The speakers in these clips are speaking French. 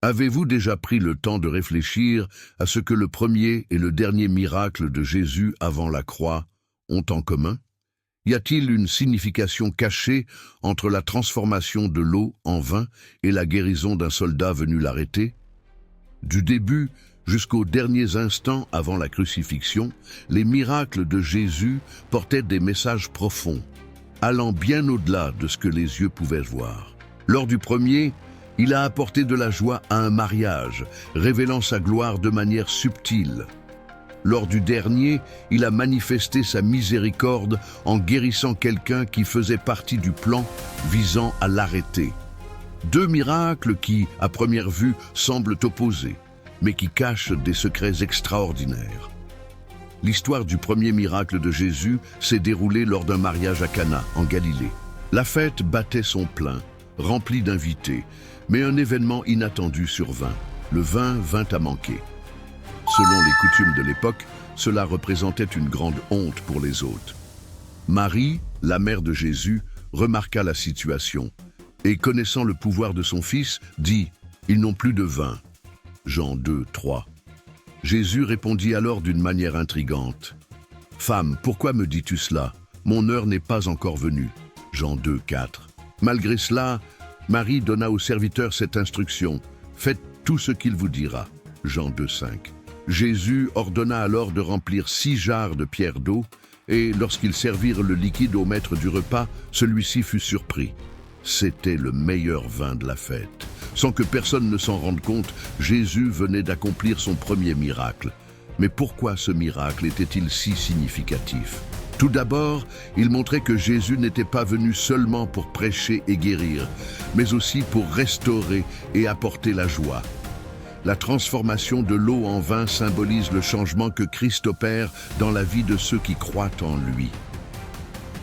Avez-vous déjà pris le temps de réfléchir à ce que le premier et le dernier miracle de Jésus avant la croix ont en commun? Y a-t-il une signification cachée entre la transformation de l'eau en vin et la guérison d'un soldat venu l'arrêter? Du début jusqu'aux derniers instants avant la crucifixion, les miracles de Jésus portaient des messages profonds, allant bien au-delà de ce que les yeux pouvaient voir. Lors du premier, il a apporté de la joie à un mariage, révélant sa gloire de manière subtile. Lors du dernier, il a manifesté sa miséricorde en guérissant quelqu'un qui faisait partie du plan visant à l'arrêter. Deux miracles qui, à première vue, semblent opposés, mais qui cachent des secrets extraordinaires. L'histoire du premier miracle de Jésus s'est déroulée lors d'un mariage à Cana, en Galilée. La fête battait son plein, remplie d'invités, mais un événement inattendu survint. Le vin vint à manquer. Selon les coutumes de l'époque, cela représentait une grande honte pour les hôtes. Marie, la mère de Jésus, remarqua la situation et, connaissant le pouvoir de son fils, dit « Ils n'ont plus de vin ». Jean 2, 3. Jésus répondit alors d'une manière intrigante. « Femme, pourquoi me dis-tu cela? Mon heure n'est pas encore venue. » Jean 2, 4. Malgré cela, Marie donna au serviteur cette instruction. « Faites tout ce qu'il vous dira. » Jean 2, 5. Jésus ordonna alors de remplir 6 jarres de pierre d'eau, et lorsqu'ils servirent le liquide au maître du repas, celui-ci fut surpris. C'était le meilleur vin de la fête. Sans que personne ne s'en rende compte, Jésus venait d'accomplir son premier miracle. Mais pourquoi ce miracle était-il si significatif? Tout d'abord, il montrait que Jésus n'était pas venu seulement pour prêcher et guérir, mais aussi pour restaurer et apporter la joie. La transformation de l'eau en vin symbolise le changement que Christ opère dans la vie de ceux qui croient en lui.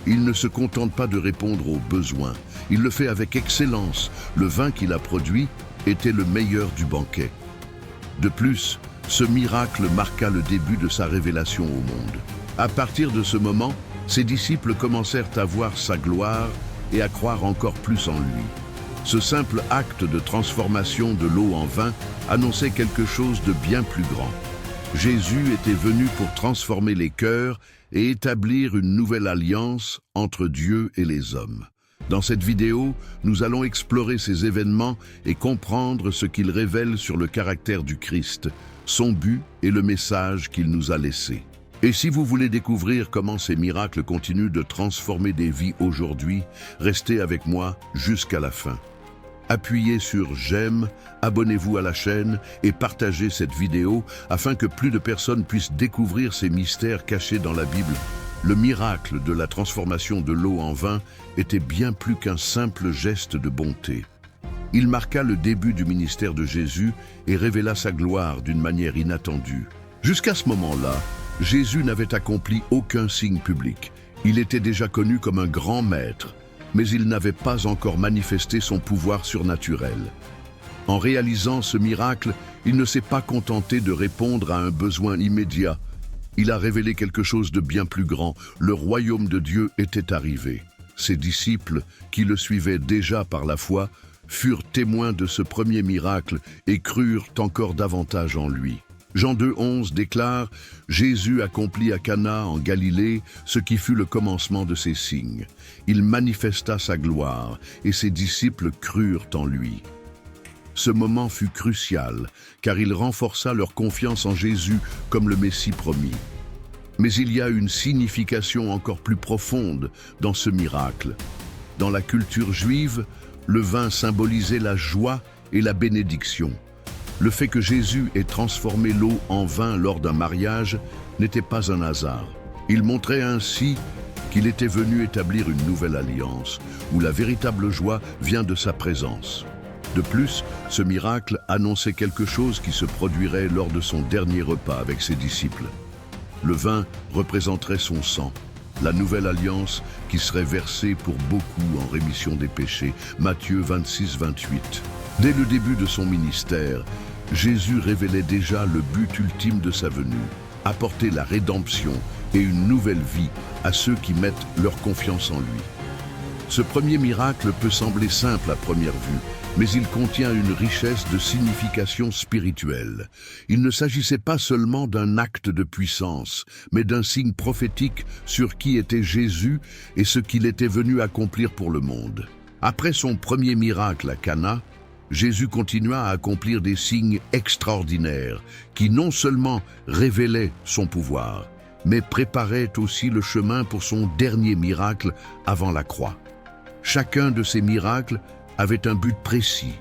Il ne se contente pas de répondre aux besoins, il le fait avec excellence. Le vin qu'il a produit était le meilleur du banquet. De plus, ce miracle marqua le début de sa révélation au monde. À partir de ce moment, ses disciples commencèrent à voir sa gloire et à croire encore plus en lui. Ce simple acte de transformation de l'eau en vin annonçait quelque chose de bien plus grand. Jésus était venu pour transformer les cœurs et établir une nouvelle alliance entre Dieu et les hommes. Dans cette vidéo, nous allons explorer ces événements et comprendre ce qu'ils révèlent sur le caractère du Christ, son but et le message qu'il nous a laissé. Et si vous voulez découvrir comment ces miracles continuent de transformer des vies aujourd'hui, restez avec moi jusqu'à la fin. Appuyez sur j'aime, abonnez-vous à la chaîne et partagez cette vidéo afin que plus de personnes puissent découvrir ces mystères cachés dans la Bible. Le miracle de la transformation de l'eau en vin était bien plus qu'un simple geste de bonté. Il marqua le début du ministère de Jésus et révéla sa gloire d'une manière inattendue. Jusqu'à ce moment-là, Jésus n'avait accompli aucun signe public. Il était déjà connu comme un grand maître, mais il n'avait pas encore manifesté son pouvoir surnaturel. En réalisant ce miracle, il ne s'est pas contenté de répondre à un besoin immédiat. Il a révélé quelque chose de bien plus grand. Le royaume de Dieu était arrivé. Ses disciples, qui le suivaient déjà par la foi, furent témoins de ce premier miracle et crurent encore davantage en lui. Jean 2, 11 déclare « Jésus accomplit à Cana en Galilée ce qui fut le commencement de ses signes. Il manifesta sa gloire et ses disciples crurent en lui. » Ce moment fut crucial car il renforça leur confiance en Jésus comme le Messie promis. Mais il y a une signification encore plus profonde dans ce miracle. Dans la culture juive, le vin symbolisait la joie et la bénédiction. Le fait que Jésus ait transformé l'eau en vin lors d'un mariage n'était pas un hasard. Il montrait ainsi qu'il était venu établir une nouvelle alliance, où la véritable joie vient de sa présence. De plus, ce miracle annonçait quelque chose qui se produirait lors de son dernier repas avec ses disciples. Le vin représenterait son sang, la nouvelle alliance qui serait versée pour beaucoup en rémission des péchés. Matthieu 26, 28. Dès le début de son ministère, Jésus révélait déjà le but ultime de sa venue, apporter la rédemption et une nouvelle vie à ceux qui mettent leur confiance en lui. Ce premier miracle peut sembler simple à première vue, mais il contient une richesse de signification spirituelle. Il ne s'agissait pas seulement d'un acte de puissance, mais d'un signe prophétique sur qui était Jésus et ce qu'il était venu accomplir pour le monde. Après son premier miracle à Cana, Jésus continua à accomplir des signes extraordinaires qui non seulement révélaient son pouvoir, mais préparaient aussi le chemin pour son dernier miracle avant la croix. Chacun de ces miracles avait un but précis: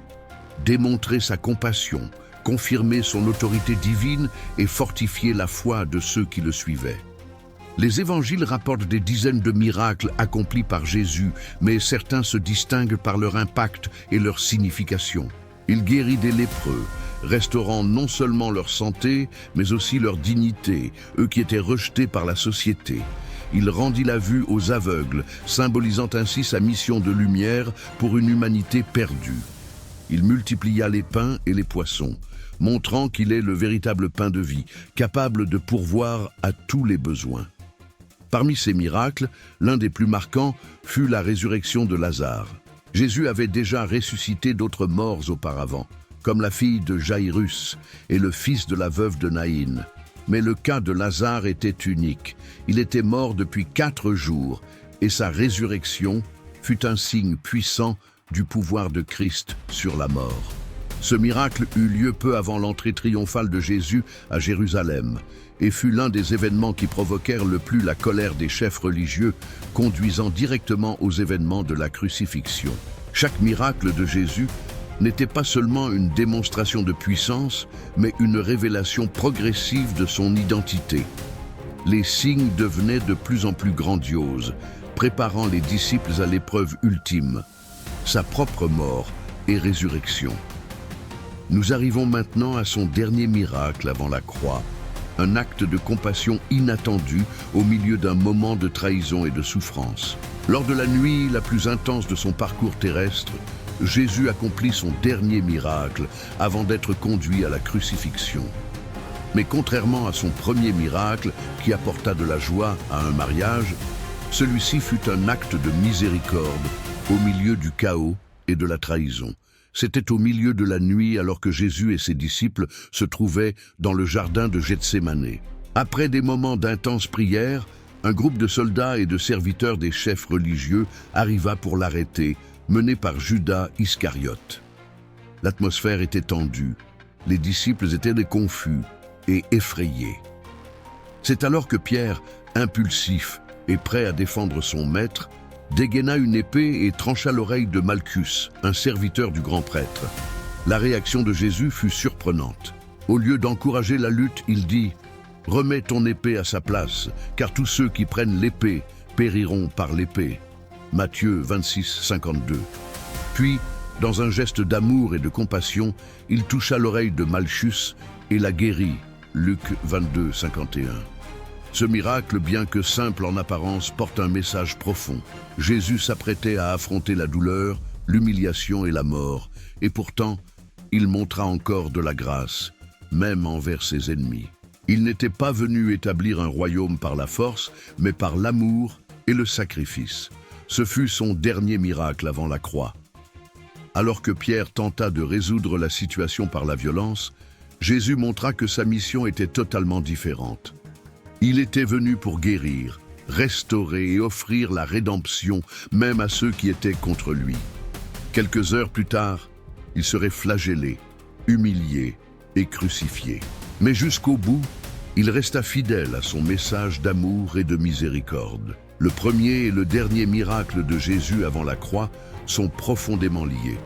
démontrer sa compassion, confirmer son autorité divine et fortifier la foi de ceux qui le suivaient. Les évangiles rapportent des dizaines de miracles accomplis par Jésus, mais certains se distinguent par leur impact et leur signification. Il guérit des lépreux, restaurant non seulement leur santé, mais aussi leur dignité, eux qui étaient rejetés par la société. Il rendit la vue aux aveugles, symbolisant ainsi sa mission de lumière pour une humanité perdue. Il multiplia les pains et les poissons, montrant qu'il est le véritable pain de vie, capable de pourvoir à tous les besoins. Parmi ces miracles, l'un des plus marquants fut la résurrection de Lazare. Jésus avait déjà ressuscité d'autres morts auparavant, comme la fille de Jaïrus et le fils de la veuve de Naïn. Mais le cas de Lazare était unique. Il était mort depuis 4 jours et sa résurrection fut un signe puissant du pouvoir de Christ sur la mort. Ce miracle eut lieu peu avant l'entrée triomphale de Jésus à Jérusalem et fut l'un des événements qui provoquèrent le plus la colère des chefs religieux, conduisant directement aux événements de la crucifixion. Chaque miracle de Jésus n'était pas seulement une démonstration de puissance, mais une révélation progressive de son identité. Les signes devenaient de plus en plus grandioses, préparant les disciples à l'épreuve ultime, sa propre mort et résurrection. Nous arrivons maintenant à son dernier miracle avant la croix, un acte de compassion inattendu au milieu d'un moment de trahison et de souffrance. Lors de la nuit la plus intense de son parcours terrestre, Jésus accomplit son dernier miracle avant d'être conduit à la crucifixion. Mais contrairement à son premier miracle qui apporta de la joie à un mariage, celui-ci fut un acte de miséricorde au milieu du chaos et de la trahison. C'était au milieu de la nuit alors que Jésus et ses disciples se trouvaient dans le jardin de Gethsémane. Après des moments d'intense prière, un groupe de soldats et de serviteurs des chefs religieux arriva pour l'arrêter, mené par Judas Iscariote. L'atmosphère était tendue, les disciples étaient confus et effrayés. C'est alors que Pierre, impulsif et prêt à défendre son maître, dégaina une épée et trancha l'oreille de Malchus, un serviteur du grand prêtre. La réaction de Jésus fut surprenante. Au lieu d'encourager la lutte, il dit « Remets ton épée à sa place, car tous ceux qui prennent l'épée périront par l'épée. » Matthieu 26, 52. Puis, dans un geste d'amour et de compassion, il toucha l'oreille de Malchus et la guérit. Luc 22, 51. Ce miracle, bien que simple en apparence, porte un message profond. Jésus s'apprêtait à affronter la douleur, l'humiliation et la mort, et pourtant, il montra encore de la grâce, même envers ses ennemis. Il n'était pas venu établir un royaume par la force, mais par l'amour et le sacrifice. Ce fut son dernier miracle avant la croix. Alors que Pierre tenta de résoudre la situation par la violence, Jésus montra que sa mission était totalement différente. Il était venu pour guérir, restaurer et offrir la rédemption même à ceux qui étaient contre lui. Quelques heures plus tard, il serait flagellé, humilié et crucifié. Mais jusqu'au bout, il resta fidèle à son message d'amour et de miséricorde. Le premier et le dernier miracle de Jésus avant la croix sont profondément liés.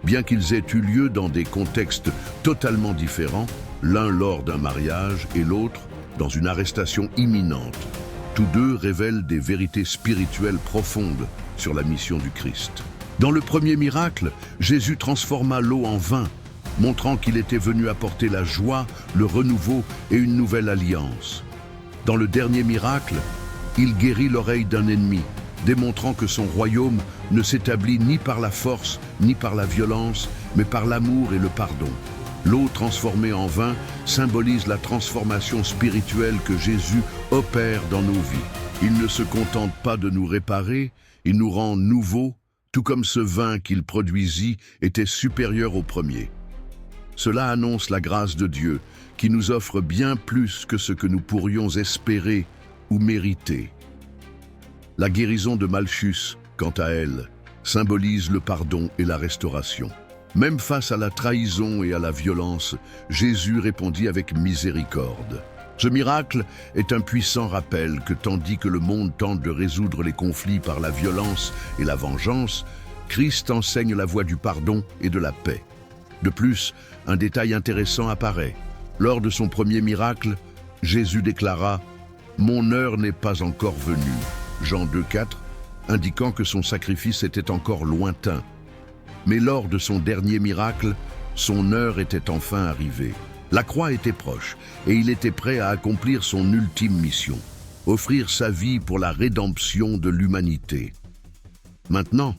Bien qu'ils aient eu lieu dans des contextes totalement différents, l'un lors d'un mariage et l'autre dans une arrestation imminente, tous deux révèlent des vérités spirituelles profondes sur la mission du Christ. Dans le premier miracle, Jésus transforma l'eau en vin, montrant qu'il était venu apporter la joie, le renouveau et une nouvelle alliance. Dans le dernier miracle, il guérit l'oreille d'un ennemi, démontrant que son royaume ne s'établit ni par la force ni par la violence, mais par l'amour et le pardon. L'eau transformée en vin symbolise la transformation spirituelle que Jésus opère dans nos vies. Il ne se contente pas de nous réparer, il nous rend nouveaux, tout comme ce vin qu'il produisit était supérieur au premier. Cela annonce la grâce de Dieu, qui nous offre bien plus que ce que nous pourrions espérer ou mériter. La guérison de Malchus, quant à elle, symbolise le pardon et la restauration. Même face à la trahison et à la violence, Jésus répondit avec miséricorde. Ce miracle est un puissant rappel que tandis que le monde tente de résoudre les conflits par la violence et la vengeance, Christ enseigne la voie du pardon et de la paix. De plus, un détail intéressant apparaît. Lors de son premier miracle, Jésus déclara « Mon heure n'est pas encore venue ». Jean 2,4, indiquant que son sacrifice était encore lointain. Mais lors de son dernier miracle, son heure était enfin arrivée. La croix était proche et il était prêt à accomplir son ultime mission, offrir sa vie pour la rédemption de l'humanité. Maintenant,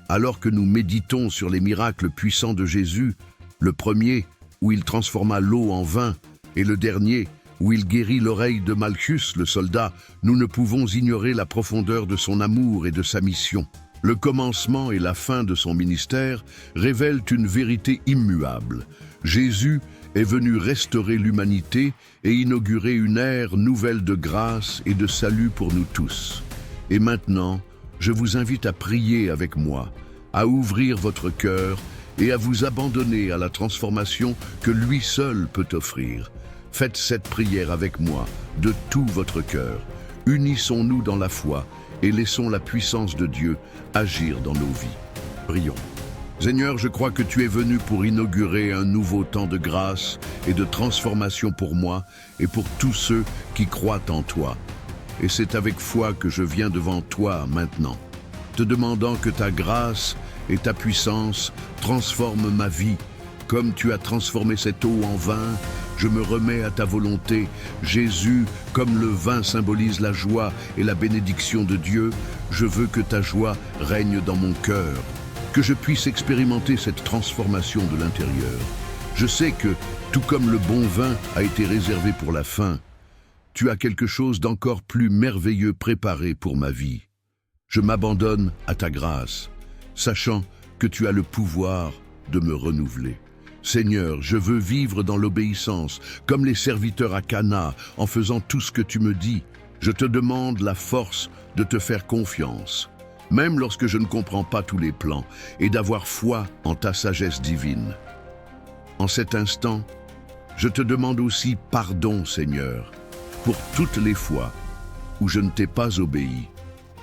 alors que nous méditons sur les miracles puissants de Jésus, le premier, où il transforma l'eau en vin, et le dernier, où il guérit l'oreille de Malchus, le soldat, nous ne pouvons ignorer la profondeur de son amour et de sa mission. Le commencement et la fin de son ministère révèlent une vérité immuable. Jésus est venu restaurer l'humanité et inaugurer une ère nouvelle de grâce et de salut pour nous tous. Et maintenant, je vous invite à prier avec moi, à ouvrir votre cœur et à vous abandonner à la transformation que lui seul peut offrir. Faites cette prière avec moi, de tout votre cœur. Unissons-nous dans la foi et laissons la puissance de Dieu agir dans nos vies. Prions. Seigneur, je crois que tu es venu pour inaugurer un nouveau temps de grâce et de transformation pour moi et pour tous ceux qui croient en toi. Et c'est avec foi que je viens devant toi maintenant, te demandant que ta grâce et ta puissance transforment ma vie. Comme tu as transformé cette eau en vin, je me remets à ta volonté. Jésus, comme le vin symbolise la joie et la bénédiction de Dieu, je veux que ta joie règne dans mon cœur, que je puisse expérimenter cette transformation de l'intérieur. Je sais que, tout comme le bon vin a été réservé pour la fin, tu as quelque chose d'encore plus merveilleux préparé pour ma vie. Je m'abandonne à ta grâce, sachant que tu as le pouvoir de me renouveler. Seigneur, je veux vivre dans l'obéissance, comme les serviteurs à Cana, en faisant tout ce que tu me dis. Je te demande la force de te faire confiance, même lorsque je ne comprends pas tous les plans, et d'avoir foi en ta sagesse divine. En cet instant, je te demande aussi pardon, Seigneur, pour toutes les fois où je ne t'ai pas obéi,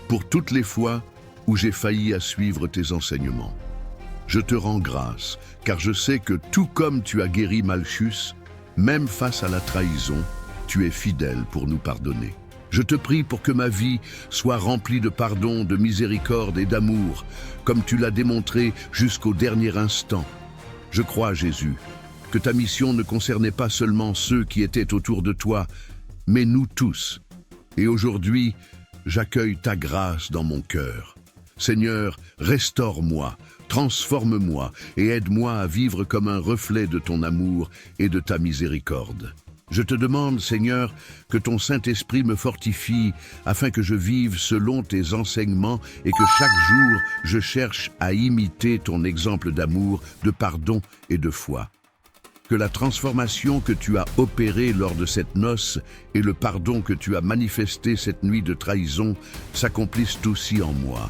pour toutes les fois où j'ai failli à suivre tes enseignements. Je te rends grâce, car je sais que tout comme tu as guéri Malchus, même face à la trahison, tu es fidèle pour nous pardonner. Je te prie pour que ma vie soit remplie de pardon, de miséricorde et d'amour, comme tu l'as démontré jusqu'au dernier instant. Je crois, Jésus, que ta mission ne concernait pas seulement ceux qui étaient autour de toi, mais nous tous. Et aujourd'hui, j'accueille ta grâce dans mon cœur. Seigneur, restaure-moi, transforme-moi et aide-moi à vivre comme un reflet de ton amour et de ta miséricorde. Je te demande, Seigneur, que ton Saint-Esprit me fortifie afin que je vive selon tes enseignements et que chaque jour je cherche à imiter ton exemple d'amour, de pardon et de foi. Que la transformation que tu as opérée lors de cette noce et le pardon que tu as manifesté cette nuit de trahison s'accomplissent aussi en moi.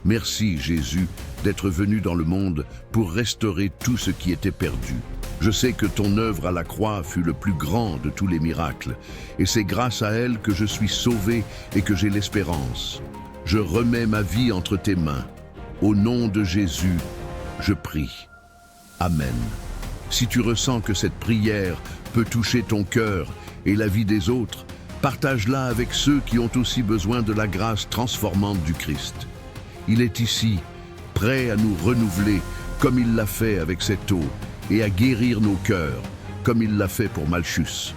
Merci, Jésus, d'être venu dans le monde pour restaurer tout ce qui était perdu. Je sais que ton œuvre à la croix fut le plus grand de tous les miracles, et c'est grâce à elle que je suis sauvé et que j'ai l'espérance. Je remets ma vie entre tes mains. Au nom de Jésus, je prie. Amen. Si tu ressens que cette prière peut toucher ton cœur et la vie des autres, partage-la avec ceux qui ont aussi besoin de la grâce transformante du Christ. Il est ici, prêt à nous renouveler, comme il l'a fait avec cette eau, et à guérir nos cœurs, comme il l'a fait pour Malchus.